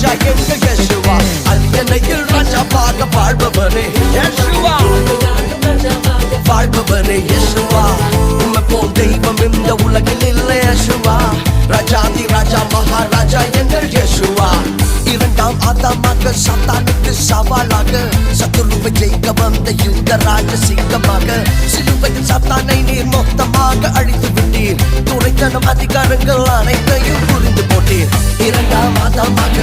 ராஜா எங்கள் யேசுவா அல்தனையில் ராஜாவாக வாழ்பவரே யேசுவா வாழ்பவரே யேசுவா உம்மை போல் தெய்வம் இந்த உலகில் இல்லை யேசுவா ராஜாதி ராஜா மகாராஜா எங்கள் யேசுவா இரண்டாம் ஆதாமாக சாத்தானுக்கு சவாலாக சத்துருவை ஜெயிக்க வந்த யுத்த ராஜ சிங்கமாக சிலுவையில் சாத்தானை நீர் மொத்தமாக அழித்து விட்டீர் துணைத்தனம் அதிகாரங்கள் அனைத்தையும் புரிந்து போட்டீர் இரண்டாம் ஆதாமாக